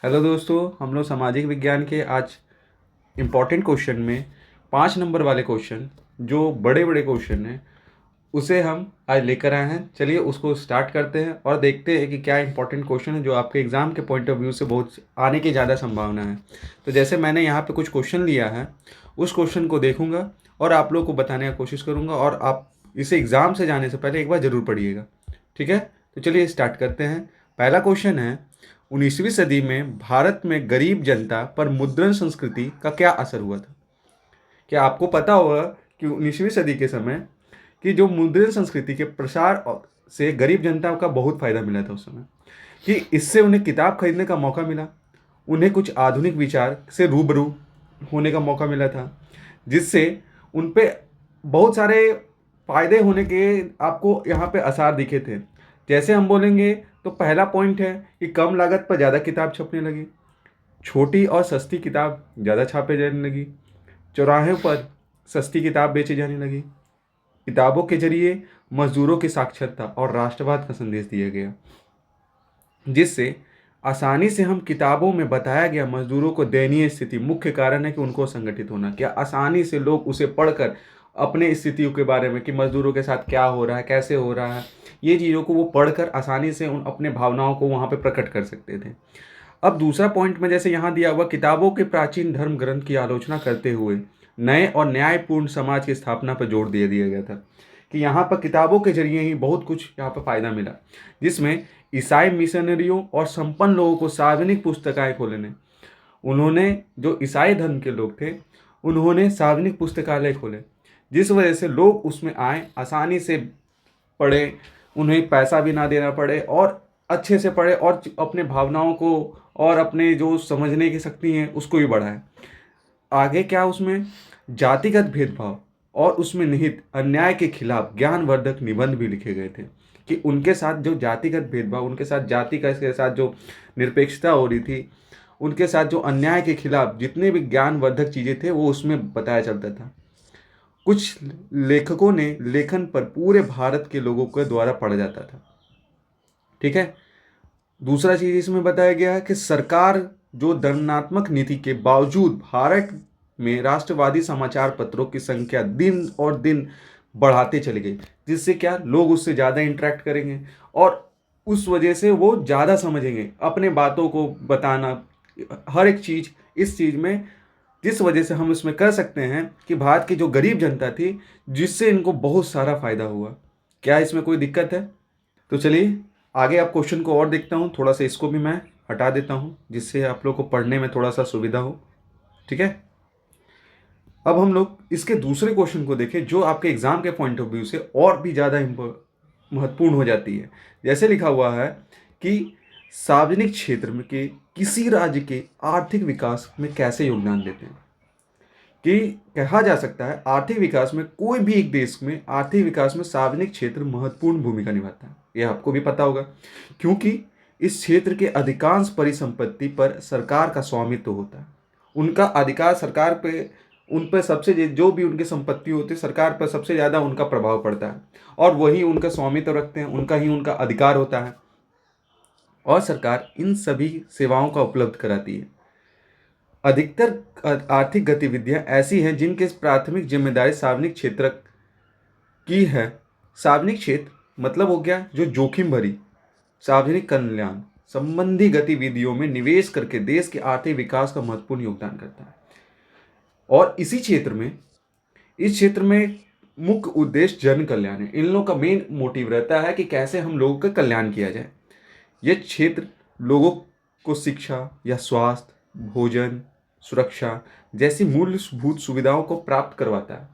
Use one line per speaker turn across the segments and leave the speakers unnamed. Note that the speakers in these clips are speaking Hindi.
हेलो दोस्तों, हम लोग सामाजिक विज्ञान के आज इम्पॉर्टेंट क्वेश्चन में 5 नंबर वाले क्वेश्चन, जो बड़े बड़े क्वेश्चन हैं, उसे हम आज लेकर आए हैं। चलिए उसको स्टार्ट करते हैं और देखते हैं कि क्या इंपॉर्टेंट क्वेश्चन है जो आपके एग्ज़ाम के पॉइंट ऑफ व्यू से बहुत आने की ज़्यादा संभावना है। तो जैसे मैंने यहाँ पे कुछ क्वेश्चन लिया है, उस क्वेश्चन को देखूंगा और आप लोग को बताने का कोशिश करूंगा, और आप इसे एग्ज़ाम से जाने से पहले एक बार ज़रूर पढ़िएगा। ठीक है, तो चलिए स्टार्ट करते हैं। पहला क्वेश्चन है, 19वीं सदी में भारत में गरीब जनता पर मुद्रण संस्कृति का क्या असर हुआ था? क्या आपको पता होगा कि 19वीं सदी के समय कि जो मुद्रण संस्कृति के प्रसार से गरीब जनता का बहुत फायदा मिला था उस समय, कि इससे उन्हें किताब खरीदने का मौका मिला, उन्हें कुछ आधुनिक विचार से रूबरू होने का मौका मिला था, जिससे उन पे बहुत सारे फायदे होने के आपको यहाँ पे आसार दिखे थे। जैसे हम बोलेंगे तो पहला पॉइंट है कि कम लागत पर ज़्यादा किताब छपने लगी, छोटी और सस्ती किताब ज़्यादा छापे जाने लगी, चौराहे पर सस्ती किताब बेची जाने लगी, किताबों के जरिए मजदूरों की साक्षरता और राष्ट्रवाद का संदेश दिया गया, जिससे आसानी से हम किताबों में बताया गया मजदूरों को दयनीय स्थिति मुख्य कारण है कि उनको संगठित होना, क्या आसानी से लोग उसे पढ़कर अपने स्थितियों के बारे में कि मजदूरों के साथ क्या हो रहा है, कैसे हो रहा है, ये चीज़ों को वो पढ़कर आसानी से उन अपने भावनाओं को वहाँ पे प्रकट कर सकते थे। अब दूसरा पॉइंट में जैसे यहाँ दिया हुआ, किताबों के प्राचीन धर्म ग्रंथ की आलोचना करते हुए नए और न्यायपूर्ण समाज की स्थापना पर जोर दे दिया गया था, कि यहाँ पर किताबों के जरिए ही बहुत कुछ यहाँ पर फायदा मिला, जिसमें ईसाई मिशनरियों और संपन्न लोगों को सार्वजनिक पुस्तकालय खोलने, उन्होंने जो ईसाई धर्म के लोग थे उन्होंने सार्वजनिक पुस्तकालय खोले, जिस वजह से लोग उसमें आए, आसानी से पढ़े, उन्हें पैसा भी ना देना पड़े और अच्छे से पढ़े और अपने भावनाओं को और अपने जो समझने की शक्ति है उसको भी बढ़ाए। आगे क्या उसमें जातिगत भेदभाव और उसमें निहित अन्याय के खिलाफ ज्ञानवर्धक निबंध भी लिखे गए थे, कि उनके साथ जो जातिगत भेदभाव, उनके साथ जाति का के साथ जो निरपेक्षता हो रही थी, उनके साथ जो अन्याय के खिलाफ जितने भी ज्ञानवर्धक चीज़ें थे वो उसमें बताया चलता था। कुछ लेखकों ने लेखन पर पूरे भारत के लोगों के द्वारा पढ़ा जाता था। ठीक है, दूसरा चीज इसमें बताया गया है कि सरकार जो दंडात्मक नीति के बावजूद भारत में राष्ट्रवादी समाचार पत्रों की संख्या दिन और दिन बढ़ाते चली गई, जिससे क्या लोग उससे ज़्यादा इंटरेक्ट करेंगे और उस वजह से वो ज़्यादा समझेंगे अपने बातों को बताना, हर एक चीज़ इस चीज़ में, जिस वजह से हम इसमें कह सकते हैं कि भारत की जो गरीब जनता थी जिससे इनको बहुत सारा फायदा हुआ। क्या इसमें कोई दिक्कत है? तो चलिए आगे आप क्वेश्चन को और देखता हूँ, थोड़ा सा इसको भी मैं हटा देता हूँ जिससे आप लोग को पढ़ने में थोड़ा सा सुविधा हो। ठीक है, अब हम लोग इसके दूसरे क्वेश्चन को देखें जो आपके एग्जाम के पॉइंट ऑफ व्यू से और भी ज़्यादा महत्वपूर्ण हो जाती है। जैसे लिखा हुआ है कि सार्वजनिक क्षेत्र में के किसी राज्य के आर्थिक विकास में कैसे योगदान देते हैं, कि कहा जा सकता है आर्थिक विकास में, कोई भी एक देश में आर्थिक विकास में सार्वजनिक क्षेत्र महत्वपूर्ण भूमिका निभाता है। यह आपको भी पता होगा, क्योंकि इस क्षेत्र के अधिकांश परिसंपत्ति पर सरकार का स्वामित्व होता है, उनका अधिकार सरकार पे, उन पर सबसे जो भी उनकी संपत्ति होती है सरकार पर सबसे ज़्यादा उनका प्रभाव पड़ता है, और वही उनका स्वामित्व रखते हैं, उनका ही उनका अधिकार होता है, और सरकार इन सभी सेवाओं का उपलब्ध कराती है। अधिकतर आर्थिक गतिविधियां ऐसी हैं जिनके प्राथमिक जिम्मेदारी सार्वजनिक क्षेत्र की है। सार्वजनिक क्षेत्र मतलब हो गया जो जोखिम भरी सार्वजनिक कल्याण संबंधी गतिविधियों में निवेश करके देश के आर्थिक विकास का महत्वपूर्ण योगदान करता है। और इस क्षेत्र में मुख्य उद्देश्य जन कल्याण है। इन लोगों का मेन मोटिव रहता है कि कैसे हम लोगों का कल्याण किया जाए। यह क्षेत्र लोगों को शिक्षा या स्वास्थ्य, भोजन, सुरक्षा जैसी मूलभूत सुविधाओं को प्राप्त करवाता है।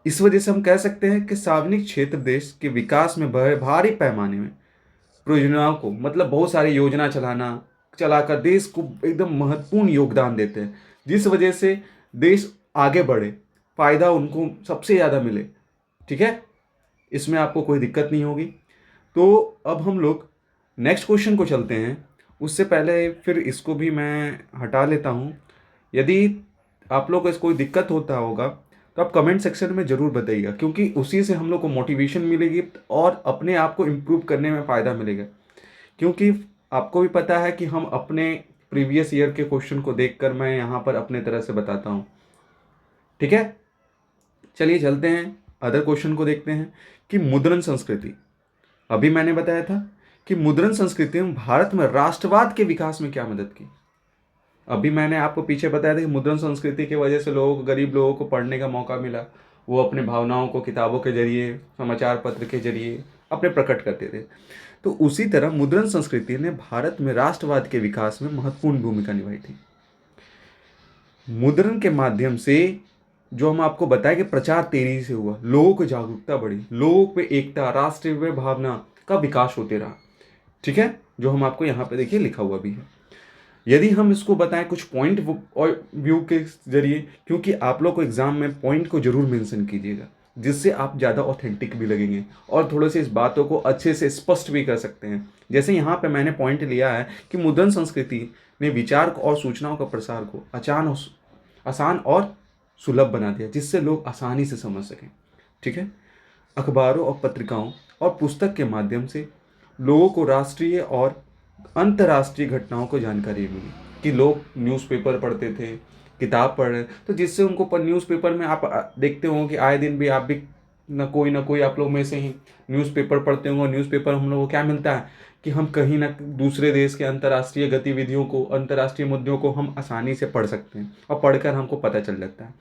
इस वजह से हम कह सकते हैं कि सार्वजनिक क्षेत्र देश के विकास में भारी पैमाने में परियोजनाओं को, मतलब बहुत सारी योजना चलाकर देश को एकदम महत्वपूर्ण योगदान देते हैं, जिस वजह से देश आगे बढ़े, फायदा उनको सबसे ज़्यादा मिले। ठीक है, इसमें आपको कोई दिक्कत नहीं होगी। तो अब हम लोग नेक्स्ट क्वेश्चन को चलते हैं। उससे पहले फिर इसको भी मैं हटा लेता हूँ। यदि आप लोग को इसको कोई दिक्कत होता होगा तो आप कमेंट सेक्शन में ज़रूर बताइएगा, क्योंकि उसी से हम लोग को मोटिवेशन मिलेगी और अपने आप को इम्प्रूव करने में फ़ायदा मिलेगा। क्योंकि आपको भी पता है कि हम अपने प्रीवियस ईयर के क्वेश्चन को देखकर मैं यहाँ पर अपने तरह से बताता हूँ। ठीक है, चलिए चलते हैं अदर क्वेश्चन को देखते हैं कि मुद्रण संस्कृति। अभी मैंने बताया था कि मुद्रण संस्कृति में भारत में राष्ट्रवाद के विकास में क्या मदद की। अभी मैंने आपको पीछे बताया था कि मुद्रण संस्कृति की वजह से लोगों को, गरीब लोगों को पढ़ने का मौका मिला। वो अपनी भावनाओं को किताबों के जरिए, समाचार पत्र के जरिए अपने प्रकट करते थे। तो उसी तरह मुद्रण संस्कृति ने भारत में राष्ट्रवाद के विकास में महत्वपूर्ण भूमिका निभाई थी। मुद्रण के माध्यम से जो हम आपको बताया कि प्रचार तेजी से हुआ, लोगों को जागरूकता बढ़ी, लोगों पे एकता, राष्ट्रीय भावना का विकास होते रहा। ठीक है, जो हम आपको यहाँ पे देखिए लिखा हुआ भी है। यदि हम इसको बताएं कुछ पॉइंट और व्यू के जरिए, क्योंकि आप लोग को एग्जाम में पॉइंट को जरूर मेंशन कीजिएगा, जिससे आप ज़्यादा ऑथेंटिक भी लगेंगे और थोड़े से इस बातों को अच्छे से स्पष्ट भी कर सकते हैं। जैसे यहाँ पे मैंने पॉइंट लिया है कि मुद्रण संस्कृति ने विचार और सूचनाओं का प्रसार को आसान और सुलभ बना दिया, जिससे लोग आसानी से समझ सकें। ठीक है, अखबारों और पत्रिकाओं और पुस्तक के माध्यम से लोगों को राष्ट्रीय और अंतर्राष्ट्रीय घटनाओं को जानकारी मिली। कि लोग न्यूज़पेपर पढ़ते थे, किताब पढ़ रहे, तो जिससे उनको पर न्यूज़पेपर में आप देखते होंगे कि आए दिन भी आप भी ना कोई आप लोग में से ही न्यूज़पेपर पढ़ते होंगे। न्यूज़पेपर हम लोगों को क्या मिलता है कि हम कहीं ना दूसरे देश के अंतर्राष्ट्रीय गतिविधियों को, अंतर्राष्ट्रीय मुद्दों को हम आसानी से पढ़ सकते हैं और पढ़कर हमको पता चल जाता है।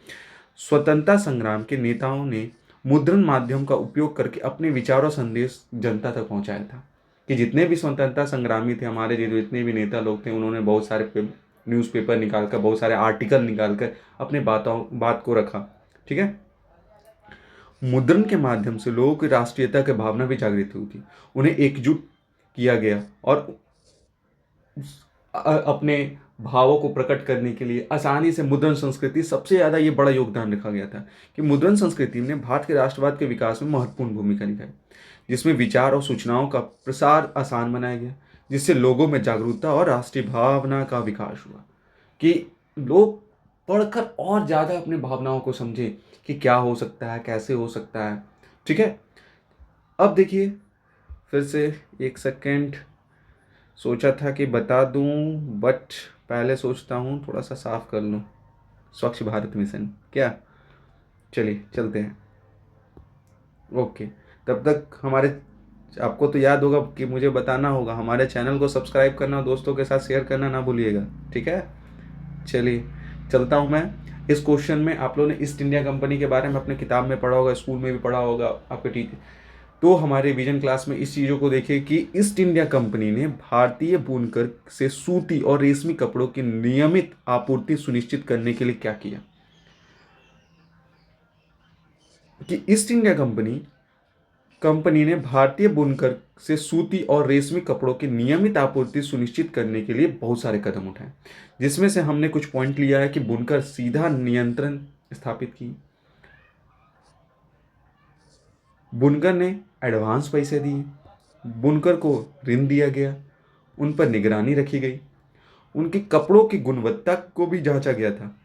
स्वतंत्रता संग्राम के नेताओं ने मुद्रण माध्यम का उपयोग करके अपने विचारों संदेश जनता तक पहुंचाया था। कि जितने भी स्वतंत्रता संग्रामी थे हमारे, जितने भी नेता लोग थे, उन्होंने बहुत सारे न्यूज़पेपर निकालकर, बहुत सारे आर्टिकल निकालकर अपने बात को रखा। ठीक है, मुद्रण के माध्यम से लोगों की राष्ट्रीयता की भावना भी जागृत हुई थी। उन्हें एकजुट किया गया और अपने भावों को प्रकट करने के लिए आसानी से मुद्रण संस्कृति, सबसे ज़्यादा ये बड़ा योगदान रखा गया था कि मुद्रण संस्कृति ने भारत के राष्ट्रवाद के विकास में महत्वपूर्ण भूमिका निभाई, जिसमें विचार और सूचनाओं का प्रसार आसान बनाया गया, जिससे लोगों में जागरूकता और राष्ट्रीय भावना का विकास हुआ। कि लोग पढ़कर और ज़्यादा अपनी भावनाओं को समझें कि क्या हो सकता है, कैसे हो सकता है। ठीक है, अब देखिए फिर से एक सेकेंड, सोचा था कि बता दूं बट पहले सोचता हूँ थोड़ा सा साफ कर लूँ। स्वच्छ भारत मिशन क्या, चलिए चलते हैं। ओके, तब तक आपको तो याद होगा कि मुझे बताना होगा, हमारे चैनल को सब्सक्राइब करना, दोस्तों के साथ शेयर करना ना भूलिएगा। ठीक है, चलिए चलता हूँ मैं। इस क्वेश्चन में आप लोगों ने ईस्ट इंडिया कंपनी के बारे में अपने किताब में पढ़ा होगा, स्कूल में भी पढ़ा होगा आपके टीचर, तो हमारे रिवीजन क्लास में इस चीज़ों को देखिए कि ईस्ट इंडिया कंपनी ने भारतीय बुनकर से सूती और रेशमी कपड़ों की नियमित आपूर्ति सुनिश्चित करने के लिए क्या किया। कि ईस्ट इंडिया कंपनी ने भारतीय बुनकर से सूती और रेशमी कपड़ों की नियमित आपूर्ति सुनिश्चित करने के लिए बहुत सारे कदम उठाए, जिसमें से हमने कुछ पॉइंट लिया है कि बुनकर सीधा नियंत्रण स्थापित की, बुनकर ने एडवांस पैसे दिए, बुनकर को ऋण दिया गया, उन पर निगरानी रखी गई, उनके कपड़ों की गुणवत्ता को भी जांचा गया था।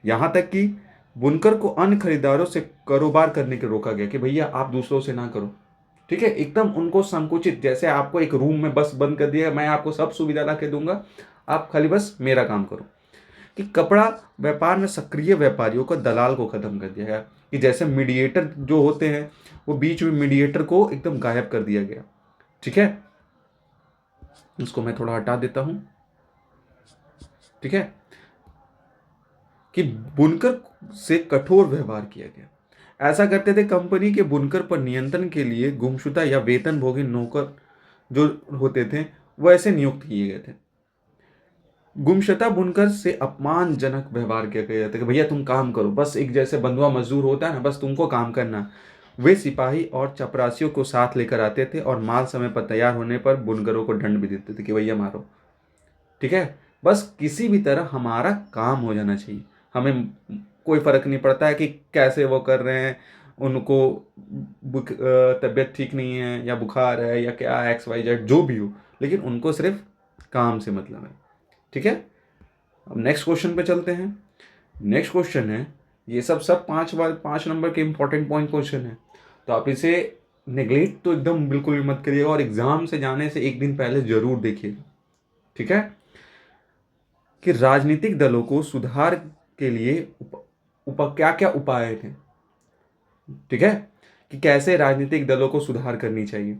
यहाँ तक कि बुनकर को अन्य खरीदारों से कारोबार करने के रोका गया कि भैया आप दूसरों से ना करो। ठीक है, एकदम उनको संकुचित, जैसे आपको एक रूम में बस बंद कर दिया, मैं आपको सब सुविधा ला के दूंगा, आप खाली बस मेरा काम करो। कि कपड़ा व्यापार में सक्रिय व्यापारियों को, दलाल को खत्म कर दिया गया। कि जैसे मीडिएटर जो होते हैं, वो बीच में मीडिएटर को एकदम गायब कर दिया गया। ठीक है, इसको मैं थोड़ा हटा देता हूं। ठीक है, कि बुनकर से कठोर व्यवहार किया गया। ऐसा करते थे कंपनी के बुनकर पर नियंत्रण के लिए गुमशुदा या वेतनभोगी नौकर जो होते थे वो ऐसे नियुक्त किए गए थे। गुमशुदा बुनकर से अपमानजनक व्यवहार किया गया था कि भैया तुम काम करो, बस एक जैसे बंधुआ मजदूर होता है ना, बस तुमको काम करना। वे सिपाही और चपरासियों को साथ लेकर आते थे और माल समय पर तैयार होने पर बुनकरों को दंड भी देते थे कि भैया मारो। ठीक है, बस किसी भी तरह हमारा काम हो जाना चाहिए, हमें कोई फर्क नहीं पड़ता है कि कैसे वो कर रहे हैं, उनको तबीयत ठीक नहीं है या बुखार है या क्या XYZ जो भी हो, लेकिन उनको सिर्फ काम से मतलब है। ठीक है, अब नेक्स्ट क्वेश्चन पे चलते हैं। नेक्स्ट क्वेश्चन है, ये सब 5 नंबर के इंपॉर्टेंट पॉइंट क्वेश्चन है, तो आप इसे नेग्लेक्ट तो एकदम बिल्कुल भी मत करिएगा और एग्जाम से जाने से एक दिन पहले जरूर देखिएगा। ठीक है, कि राजनीतिक दलों को सुधार के लिए क्या क्या उपाय थे। ठीक है, कि कैसे राजनीतिक दलों को सुधार करनी चाहिए।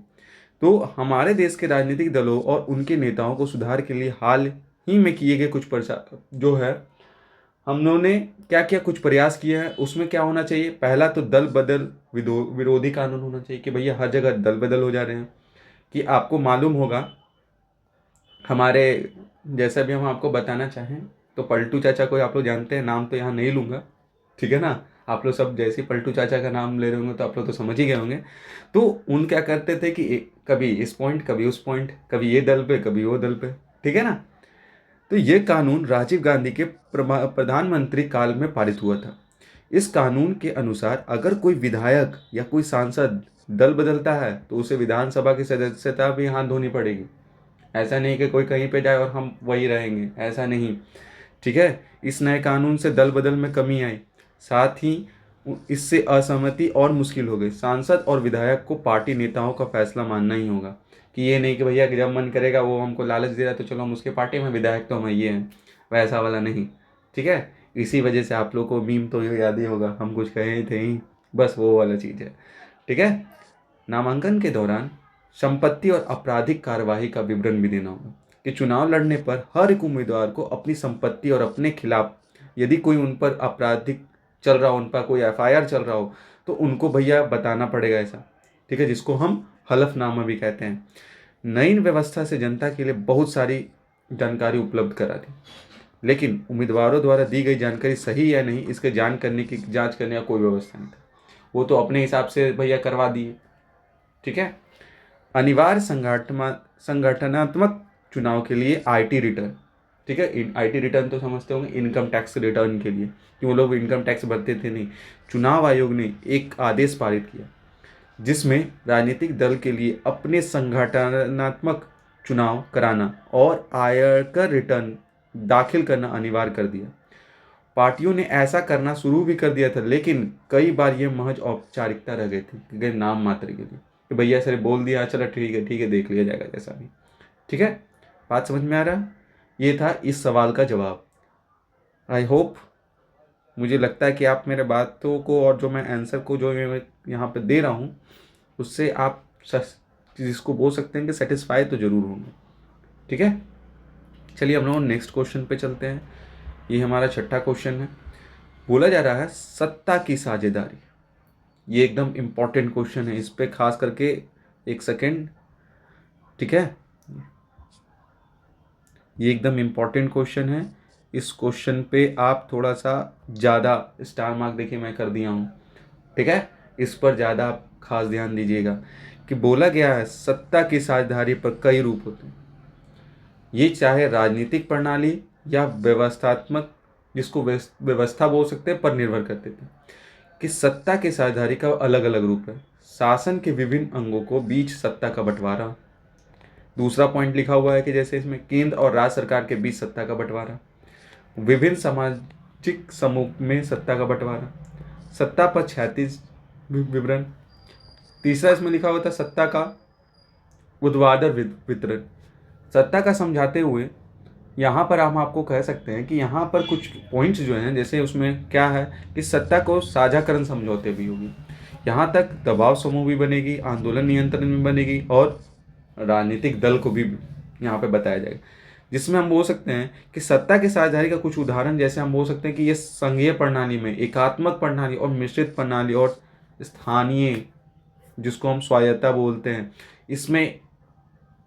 तो हमारे देश के राजनीतिक दलों और उनके नेताओं को सुधार के लिए हाल ही में किए गए कुछ प्रचार जो है, हम लोगों ने क्या क्या कुछ प्रयास किए हैं। उसमें क्या होना चाहिए, पहला तो दल बदल विरोधी कानून होना चाहिए, कि भैया हर जगह दल बदल हो जा रहे हैं। कि आपको मालूम होगा हमारे, जैसा भी हम आपको बताना चाहें तो पलटू चाचा को आप लोग जानते हैं, नाम तो यहाँ नहीं लूँगा, ठीक है ना। आप लोग सब जैसे ही पलटू चाचा का नाम ले रहे होंगे तो आप लोग तो समझ ही गए होंगे। तो उन क्या करते थे कि कभी इस पॉइंट कभी उस पॉइंट, कभी ये दल पे कभी वो दल पे, ठीक है ना। तो ये कानून राजीव गांधी के प्रधानमंत्री काल में पारित हुआ था। इस कानून के अनुसार अगर कोई विधायक या कोई सांसद दल बदलता है तो उसे विधानसभा की सदस्यता भी हाथ धोनी पड़ेगी। ऐसा नहीं कि कोई कहीं पे जाए और हम वही रहेंगे, ऐसा नहीं। ठीक है, इस नए कानून से दल बदल में कमी आई, साथ ही इससे असहमति और मुश्किल हो गई। सांसद और विधायक को पार्टी नेताओं का फैसला मानना ही होगा, कि ये नहीं कि भैया कि जब मन करेगा वो हमको लालच दे रहा है तो चलो हम उसके पार्टी में, विधायक तो हम ये हैं, वैसा वाला नहीं। ठीक है, इसी वजह से आप लोग को मीम तो ये याद ही होगा, हम कुछ कहे ही थे ही, बस वो वाला चीज़ है। ठीक है, नामांकन के दौरान संपत्ति और आपराधिक कार्यवाही का विवरण भी देना होगा, कि चुनाव लड़ने पर हर एक उम्मीदवार को अपनी संपत्ति और अपने खिलाफ यदि कोई उन पर आपराधिक चल रहा हो, उन पर कोई एफआईआर चल रहा हो तो उनको भैया बताना पड़ेगा ऐसा। ठीक है, जिसको हम हलफनामा भी कहते हैं। नई व्यवस्था से जनता के लिए बहुत सारी जानकारी उपलब्ध करा दी, लेकिन उम्मीदवारों द्वारा दी गई जानकारी सही या नहीं इसके जांच करने का कोई व्यवस्था नहीं था। वो तो अपने हिसाब से भैया करवा दिए। ठीक है, अनिवार्य संगठनात्मक चुनाव के लिए आईटी रिटर्न। ठीक है, आईटी रिटर्न तो समझते होंगे, इनकम टैक्स रिटर्न के लिए, कि वो लोग इनकम टैक्स भरते थे नहीं। चुनाव आयोग ने एक आदेश पारित किया जिसमें राजनीतिक दल के लिए अपने संगठनात्मक चुनाव कराना और आयकर रिटर्न दाखिल करना अनिवार्य कर दिया। पार्टियों ने ऐसा करना शुरू भी कर दिया था, लेकिन कई बार ये महज औपचारिकता रह गई थी, क्योंकि नाम मात्र के लिए, कि भैया सर बोल दिया, चलो ठीक है देख लिया जाएगा जैसा भी। ठीक है, बात समझ में आ रहा। ये था इस सवाल का जवाब। आई होप, मुझे लगता है कि आप मेरे बातों को और जो मैं आंसर को जो मैं यहाँ पे दे रहा हूँ उससे आप जिसको बोल सकते हैं कि सेटिस्फाई तो जरूर होंगे। ठीक है, चलिए हम लोग नेक्स्ट क्वेश्चन पे चलते हैं। ये हमारा छठा क्वेश्चन है। बोला जा रहा है सत्ता की साझेदारी। ये एकदम इम्पॉर्टेंट क्वेश्चन है, इस पे खास करके एक सेकेंड। ठीक है, ये एकदम इम्पॉर्टेंट क्वेश्चन है। इस क्वेश्चन पे आप थोड़ा सा ज़्यादा स्टार मार्क देखिए मैं कर दिया हूँ। ठीक है, इस पर ज़्यादा आप खास ध्यान दीजिएगा। कि बोला गया है सत्ता की साझेदारी पर कई रूप होते हैं। ये चाहे राजनीतिक प्रणाली या व्यवस्थात्मक, जिसको व्यवस्था बोल सकते हैं, पर निर्भर करते थे। कि सत्ता की साझेदारी का अलग अलग रूप है। शासन के विभिन्न अंगों को बीच सत्ता का बंटवारा। दूसरा पॉइंट लिखा हुआ है कि जैसे इसमें केंद्र और राज्य सरकार के बीच सत्ता का बंटवारा, विभिन्न सामाजिक समूह में सत्ता का बंटवारा, सत्ता पर क्षैतिज विवरण। तीसरा इसमें लिखा हुआ था सत्ता का ऊर्ध्वाधर वितरण। सत्ता का समझाते हुए यहाँ पर हम आपको कह सकते हैं कि यहाँ पर कुछ पॉइंट्स जो हैं, जैसे उसमें क्या है कि सत्ता को साझाकरण समझौते भी होगी, यहाँ तक दबाव समूह भी बनेगी, आंदोलन नियंत्रण भी बनेगी, और राजनीतिक दल को भी यहाँ पे बताया जाएगा। जिसमें हम बोल सकते हैं कि सत्ता की साझेदारी का कुछ उदाहरण, जैसे हम बोल सकते हैं कि ये संघीय प्रणाली में एकात्मक प्रणाली और मिश्रित प्रणाली और स्थानीय, जिसको हम स्वायत्ता बोलते हैं, इसमें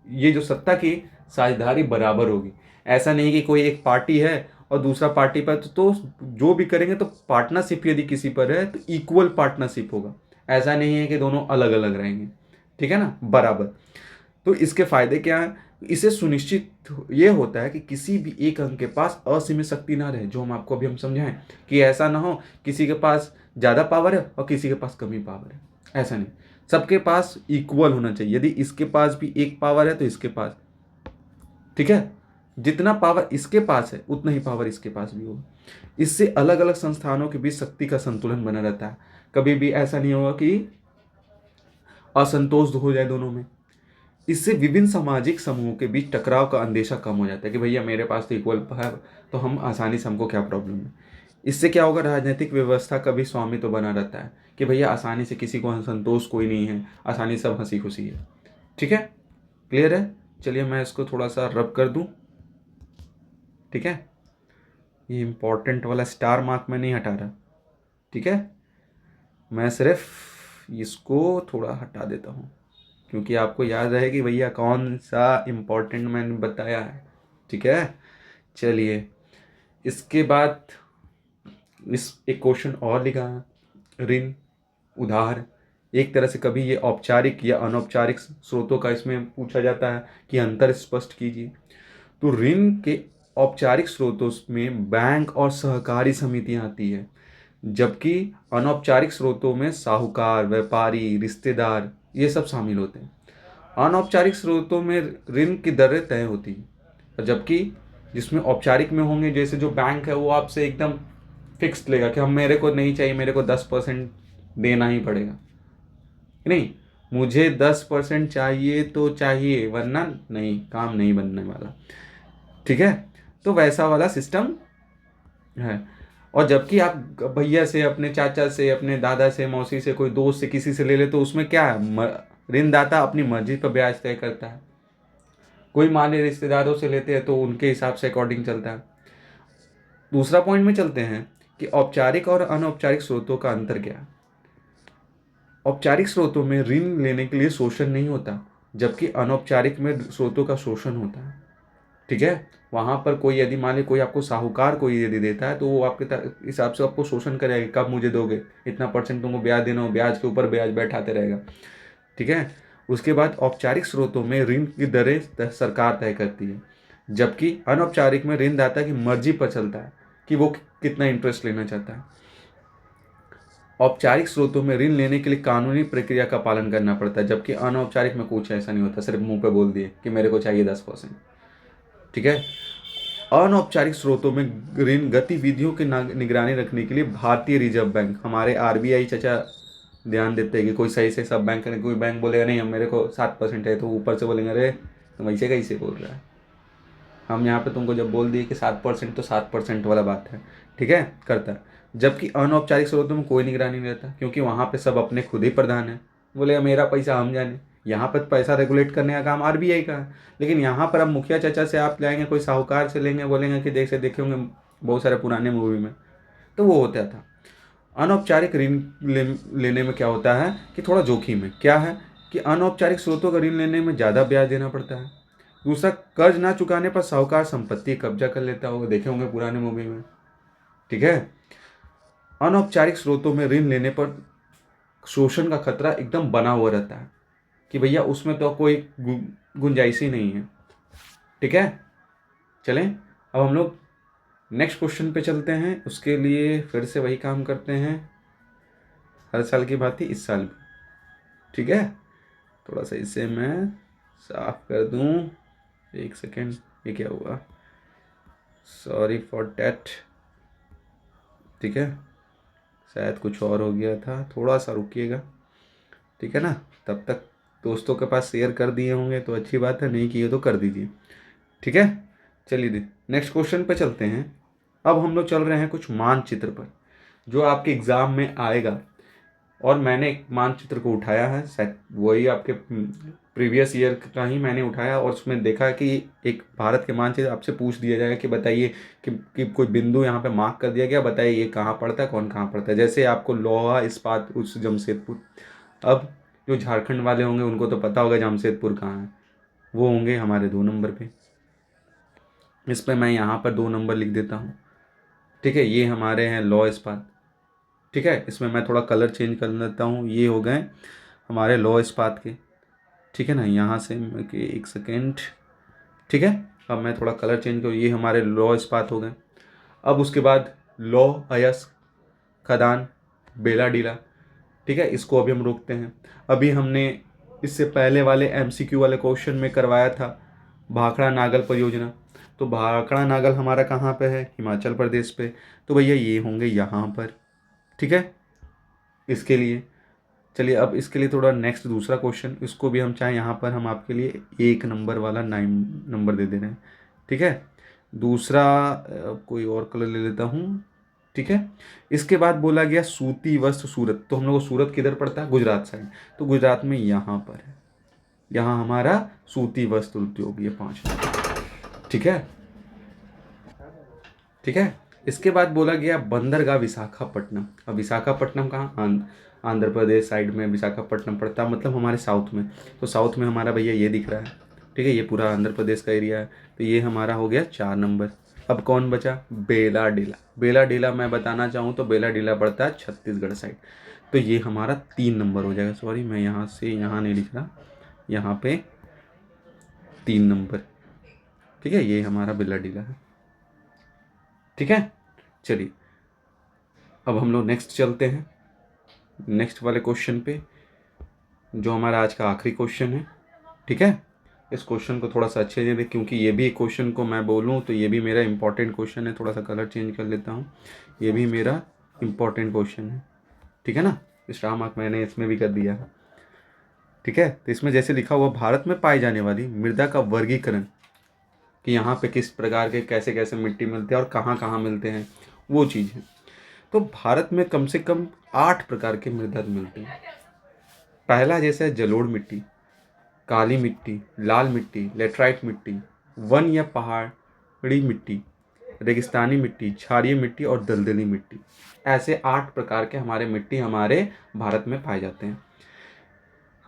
ये जो सत्ता की साझेदारी बराबर होगी। ऐसा नहीं कि कोई एक पार्टी है और दूसरा पार्टी पर तो जो भी करेंगे तो पार्टनरशिप यदि किसी पर है तो इक्वल पार्टनरशिप होगा। ऐसा नहीं है कि दोनों अलग अलग रहेंगे। ठीक है ना, बराबर। तो इसके फायदे क्या हैं? इसे सुनिश्चित ये होता है कि किसी भी एक अंग के पास असीमित शक्ति ना रहे, जो हम आपको अभी हम समझाएं कि ऐसा ना हो किसी के पास ज़्यादा पावर है और किसी के पास कमी पावर है। ऐसा नहीं, सबके पास इक्वल होना चाहिए। यदि इसके पास भी एक पावर है तो इसके पास, ठीक है, जितना पावर इसके पास है उतना ही पावर इसके पास भी होगा। इससे अलग अलग संस्थानों के बीच शक्ति का संतुलन बना रहता है। कभी भी ऐसा नहीं होगा कि असंतोष हो जाए दोनों में। इससे विभिन्न सामाजिक समूहों के बीच टकराव का अंदेशा कम हो जाता है कि भैया मेरे पास तो इक्वल है, तो हम आसानी से, हमको क्या प्रॉब्लम है। इससे क्या होगा, राजनीतिक व्यवस्था का भी स्वामित्व तो बना रहता है कि भैया आसानी से किसी को संतोष कोई नहीं है, आसानी सब हंसी खुशी है। ठीक है, क्लियर है। चलिए मैं इसको थोड़ा सा रब कर दूं। ठीक है, ये इंपॉर्टेंट वाला स्टार मार्क मैं नहीं हटा रहा। ठीक है, मैं सिर्फ इसको थोड़ा हटा देता हूँ क्योंकि आपको याद रहे कि भैया कौन सा इम्पोर्टेंट मैंने बताया है। ठीक है, चलिए इसके बाद इस एक क्वेश्चन और लिखा है, ऋण उधार। एक तरह से कभी ये औपचारिक या अनौपचारिक स्रोतों का इसमें पूछा जाता है कि अंतर स्पष्ट कीजिए। तो ऋण के औपचारिक स्रोतों में बैंक और सहकारी समितियां आती है, जबकि अनौपचारिक स्रोतों में साहूकार, व्यापारी, रिश्तेदार ये सब शामिल होते हैं। अनौपचारिक स्रोतों में ऋण की दरें तय होती हैं, और जबकि जिसमें औपचारिक में होंगे, जैसे जो बैंक है वो आपसे एकदम फिक्स लेगा कि हम, मेरे को नहीं चाहिए, मेरे को 10% देना ही पड़ेगा। नहीं, मुझे 10% चाहिए तो चाहिए, वरना नहीं, काम नहीं बनने वाला। ठीक है, तो वैसा वाला सिस्टम है। और जबकि आप भैया से, अपने चाचा से, अपने दादा से, मौसी से, कोई दोस्त से, किसी से ले ले, तो उसमें क्या है, ऋणदाता अपनी मर्जी पर ब्याज तय करता है। कोई मान ली रिश्तेदारों से लेते हैं तो उनके हिसाब से अकॉर्डिंग चलता है। दूसरा पॉइंट में चलते हैं कि औपचारिक और अनौपचारिक स्रोतों का अंतर क्या है। औपचारिक स्रोतों में ऋण लेने के लिए शोषण नहीं होता, जबकि अनौपचारिक में स्रोतों का शोषण होता है। ठीक है, वहां पर कोई यदि मान ली कोई आपको साहूकार कोई यदि देता है तो वो आपके हिसाब से आपको शोषण करेगा, कब मुझे दोगे, इतना परसेंट तुमको ब्याज देना हो, ब्याज के ऊपर ब्याज बैठाते रहेगा। ठीक है, उसके बाद औपचारिक स्रोतों में ऋण की दरें सरकार तय करती है, जबकि अनौपचारिक में ऋणदाता की मर्जी पर चलता है कि वो कितना इंटरेस्ट लेना चाहता है। औपचारिक स्रोतों में ऋण लेने के लिए कानूनी प्रक्रिया का पालन करना पड़ता है, जबकि अनौपचारिक में कुछ ऐसा नहीं होता, सिर्फ मुंह पे बोल दिए कि मेरे को चाहिए 10%। ठीक है, अनौपचारिक स्रोतों में ऋण गतिविधियों की निगरानी रखने के लिए भारतीय रिजर्व बैंक, हमारे आरबीआई चाचा ध्यान देते हैं कि कोई सही से सब बैंक करें। कोई बैंक बोलेगा नहीं हम, मेरे को 7% है, तो ऊपर से बोलेंगे अरे तुम ऐसे कैसे बोल रहा है, हम यहाँ पे तुमको जब बोल दिए कि 7%, तो 7% वाला बात है। ठीक है, करता है। जबकि अनौपचारिक स्रोतों में कोई निगरानी नहीं रहता, क्योंकि वहाँ पे सब अपने खुद ही प्रधान है। बोलेगा मेरा पैसा हम जाने। यहाँ पर पैसा रेगुलेट करने का काम आरबीआई का है, लेकिन यहाँ पर अब मुखिया चाचा से आप लाएंगे, कोई साहूकार से लेंगे, बोलेंगे कि देख से देखे होंगे बहुत सारे पुराने मूवी में, तो वो होता था। अनौपचारिक ऋण लेने में क्या होता है कि थोड़ा जोखिम है। क्या है कि अनौपचारिक स्रोतों का ऋण लेने में ज़्यादा ब्याज देना पड़ता है। दूसरा, कर्ज ना चुकाने पर साहूकार संपत्ति कब्जा कर लेता होगा, देखे होंगे पुराने मूवी में। ठीक है, अनौपचारिक स्रोतों में ऋण लेने पर शोषण का खतरा एकदम बना हुआ रहता है कि भैया उसमें तो कोई गुंजाइश ही नहीं है। ठीक है, चलें अब हम लोग नेक्स्ट क्वेश्चन पे चलते हैं। उसके लिए फिर से वही काम करते हैं, हर साल की बात ही इस साल भी। ठीक है, थोड़ा सा इसे मैं साफ कर दूं, एक सेकेंड, ये क्या हुआ, सॉरी फॉर डैट। ठीक है, शायद कुछ और हो गया था, थोड़ा सा रुकिएगा। ठीक है ना, तब तक दोस्तों के पास शेयर कर दिए होंगे तो अच्छी बात है, नहीं किए तो कर दीजिए। ठीक है, चलिए नेक्स्ट क्वेश्चन पे चलते हैं। अब हम लोग चल रहे हैं कुछ मानचित्र पर, जो आपके एग्जाम में आएगा। और मैंने एक मानचित्र को उठाया है, शायद वही आपके प्रीवियस ईयर का ही मैंने उठाया, और उसमें देखा कि एक भारत के मानचित्र आपसे पूछ दिया जाएगा कि बताइए कि कोई बिंदु यहाँ पे मार्क कर दिया गया, बताइए ये कहाँ पड़ता है, कौन कहाँ पड़ता है। जैसे आपको लोहा इस्पात उस जमशेदपुर, अब जो झारखंड वाले होंगे उनको तो पता होगा जमशेदपुर कहाँ है, वो होंगे हमारे 2 नंबर पे। इस पर मैं यहाँ पर 2 नंबर लिख देता हूँ। ठीक है, ये हमारे हैं लौह इस्पात। ठीक है, इसमें मैं थोड़ा कलर चेंज कर लेता हूँ, ये हो गए हमारे लौह इस्पात के। ठीक है ना, यहाँ से एक सेकेंड। ठीक है, अब मैं थोड़ा कलर चेंज करूँ, ये हमारे लौह इस्पात हो गए। अब उसके बाद लौह अयस्क खदान बेला डीला। ठीक है, इसको अभी हम रोकते हैं। अभी हमने इससे पहले वाले एमसीक्यू वाले क्वेश्चन में करवाया था भाखड़ा नागल परियोजना। तो भाखड़ा नागल हमारा कहाँ पे है, हिमाचल प्रदेश पे, तो भैया ये होंगे यहाँ पर। ठीक है, इसके लिए चलिए अब इसके लिए थोड़ा नेक्स्ट दूसरा क्वेश्चन, इसको भी हम चाहे यहाँ पर हम आपके लिए 1 नंबर वाला 9 नंबर दे दे रहे हैं, ठीक है। दूसरा कोई और कलर ले लेता हूँ, ठीक है। इसके बाद बोला गया सूती वस्त्र सूरत, तो हम लोग को सूरत किधर पड़ता है, गुजरात साइड, तो गुजरात में यहाँ पर है, यहाँ हमारा सूती वस्त्र उद्योग, ये 5 नंबर, ठीक है, ठीक है। इसके बाद बोला गया बंदरगाह विशाखापट्टनम। अब विशाखापट्टनम कहाँ, आंध्र प्रदेश साइड में विशाखापट्टनम पड़ता है, मतलब हमारे साउथ में। तो साउथ में हमारा भैया ये दिख रहा है, ठीक है, ये पूरा आंध्र प्रदेश का एरिया है। तो ये हमारा हो गया 4 नंबर। अब कौन बचा, बेला डेला। बेला डेला मैं बताना चाहूँ तो बेला डेला पड़ता है छत्तीसगढ़ साइड, तो ये हमारा 3 नंबर हो जाएगा। सॉरी मैं यहाँ से यहाँ नहीं लिख रहा, यहाँ पे 3 नंबर, ठीक है, ये हमारा बेला डेला है, ठीक है। चलिए अब हम लोग नेक्स्ट चलते हैं, नेक्स्ट वाले क्वेश्चन पे, जो हमारा आज का आखिरी क्वेश्चन है, ठीक है। इस क्वेश्चन को थोड़ा सा अच्छे से देख, क्योंकि ये भी क्वेश्चन को मैं बोलूँ तो ये भी मेरा इंपॉर्टेंट क्वेश्चन है। थोड़ा सा कलर चेंज कर लेता हूँ, ये भी मेरा इंपॉर्टेंट क्वेश्चन है, ठीक है ना। स्टार मार्क मैंने इसमें भी कर दिया है, ठीक है। तो इसमें जैसे लिखा हुआ भारत में पाई जाने वाली मृदा का वर्गीकरण, कि यहाँ पे किस प्रकार के कैसे कैसे मिट्टी मिलते हैं और कहाँ कहाँ मिलते हैं, वो चीज़ है। तो भारत में कम से कम 8 प्रकार के मृदा मिलते हैं। पहला जैसे है जलोढ़ मिट्टी, काली मिट्टी, लाल मिट्टी, लेटराइट मिट्टी, वन या पहाड़ी मिट्टी, रेगिस्तानी मिट्टी, क्षारीय मिट्टी और दलदली मिट्टी। ऐसे 8 प्रकार के हमारे मिट्टी हमारे भारत में पाए जाते हैं।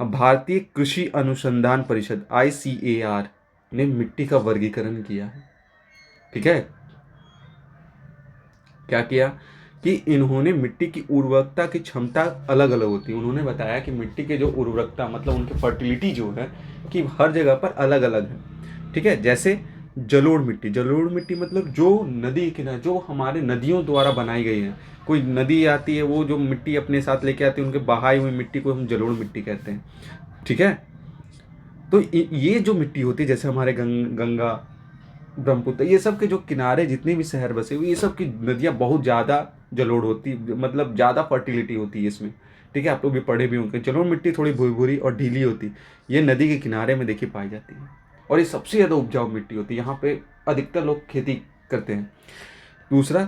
अब भारतीय कृषि अनुसंधान परिषद ICAR ने मिट्टी का वर्गीकरण किया है, ठीक है। क्या किया कि इन्होंने मिट्टी की उर्वरकता की क्षमता अलग अलग होती है। उन्होंने बताया कि मिट्टी के जो उर्वरकता मतलब उनकी फर्टिलिटी जो है कि हर जगह पर अलग अलग है, ठीक है। जैसे जलोढ़ मिट्टी, जलोढ़ मिट्टी मतलब जो नदी किनारे, जो हमारे नदियों द्वारा बनाई गई है, कोई नदी आती है वो जो मिट्टी अपने साथ लेके आती है, उनके बहाई हुई मिट्टी को हम जलोढ़ मिट्टी कहते हैं, ठीक है। तो ये जो मिट्टी होती है, जैसे हमारे गंगा, ब्रह्मपुत्र, ये सब के जो किनारे जितने भी शहर बसे हुए, ये सब की नदियाँ बहुत ज़्यादा जलोढ़ होती, मतलब ज़्यादा फर्टिलिटी होती है इसमें, ठीक है। आप लोग भी पढ़े भी होंगे, जलोढ़ मिट्टी थोड़ी भुरभुरी और ढीली होती, ये नदी के किनारे में देखिए पाई जाती है, और ये सबसे ज़्यादा उपजाऊ मिट्टी होती है, यहाँ पे अधिकतर लोग खेती करते हैं। दूसरा,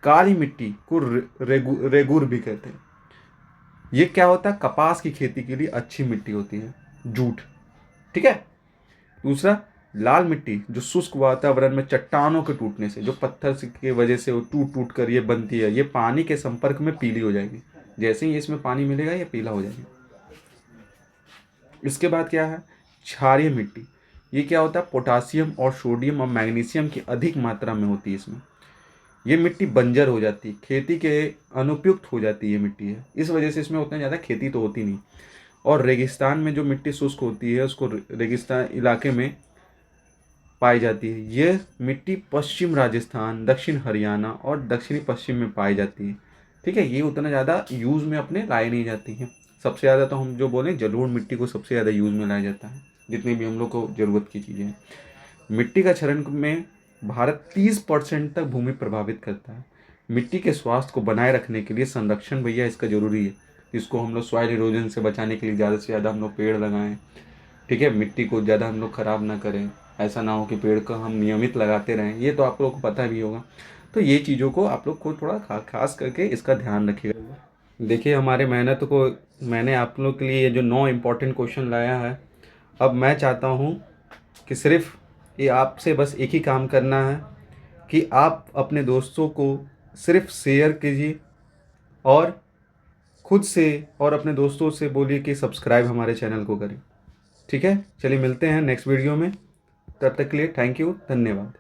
काली मिट्टी को रेगुर भी कहते हैं। ये क्या होता है, कपास की खेती के लिए अच्छी मिट्टी होती है, जूट, ठीक है। दूसरा, लाल मिट्टी जो शुष्क वातावरण में चट्टानों के टूटने से, जो पत्थर की वजह से वो टूट टूट कर ये बनती है, ये पानी के संपर्क में पीली हो जाएगी, जैसे ही इसमें पानी मिलेगा ये पीला हो जाएगी। इसके बाद क्या है, क्षारीय मिट्टी। ये क्या होता है, पोटासियम और सोडियम और मैग्नीशियम की अधिक मात्रा में होती है इसमें। ये मिट्टी बंजर हो जाती है, खेती के अनुपयुक्त हो जाती है मिट्टी है, इस वजह से इसमें उतना ज़्यादा खेती तो होती नहीं। और रेगिस्तान में जो मिट्टी शुष्क होती है उसको रेगिस्तान इलाके में पाई जाती है। ये मिट्टी पश्चिम राजस्थान, दक्षिण हरियाणा और दक्षिणी पश्चिम में पाई जाती है, ठीक है। ये उतना ज़्यादा यूज़ में अपने लाई नहीं जाती है। सबसे ज़्यादा तो हम जो बोलें जलोढ़ मिट्टी को सबसे ज़्यादा यूज़ में लाया जाता है, जितनी भी हम लोग को ज़रूरत की चीज़ें हैं। मिट्टी का क्षरण में भारत 30% तक भूमि प्रभावित करता है। मिट्टी के स्वास्थ्य को बनाए रखने के लिए संरक्षण भैया इसका ज़रूरी है। इसको हम लोग सॉइल इरोजन से बचाने के लिए ज़्यादा से ज़्यादा हम लोग पेड़ लगाएं, ठीक है। मिट्टी को ज़्यादा हम लोग ख़राब ना करें, ऐसा ना हो कि पेड़ का हम नियमित लगाते रहें, ये तो आप लोगों को पता भी होगा। तो ये चीज़ों को आप लोग को थोड़ा खास करके इसका ध्यान रखिएगा। देखिए हमारे मेहनत को मैंने आप लोग के लिए ये जो 9 इम्पोर्टेंट क्वेश्चन लाया है, अब मैं चाहता हूँ कि सिर्फ ये आपसे बस एक ही काम करना है कि आप अपने दोस्तों को सिर्फ शेयर कीजिए और खुद से और अपने दोस्तों से बोलिए कि सब्सक्राइब हमारे चैनल को करें, ठीक है। चलिए मिलते हैं नेक्स्ट वीडियो में, तब तक के लिए थैंक यू, धन्यवाद।